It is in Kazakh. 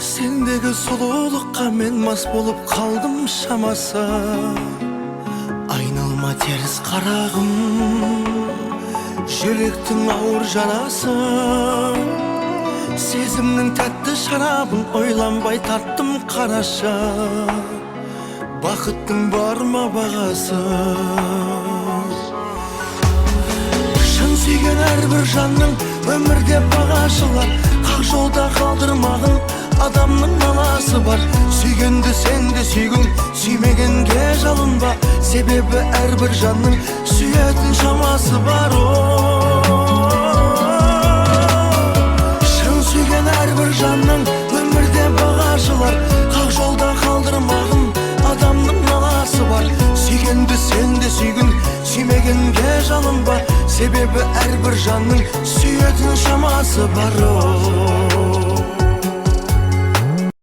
Sendегі сұлулыққа мен мас болып қалдым шамасы. Айналма теріс қарағым, жүректің ауыр жарасы. Сезімнің тәтті шарабын ойланбай тарттым қарашы. Бақыттың бар ма бағасы? Шын сүйген әрбір жанның өмірде бағашылар. Қақ жолда қалдырмағын адамның наласы бар. Сүйгенді сен де сүйгін, сүймегенге жалынба. Себебі әрбір жанның сүйетін шамасы бар. Шын сүйген әрбір жанның өмірде бағашылар. Қақ жолда қалдырмағын адамның наласы бар. Сүйгенді сен де сүйгін, сүймегенге жалынба. Себебі әрбір жанның сүйетін шамасы бар.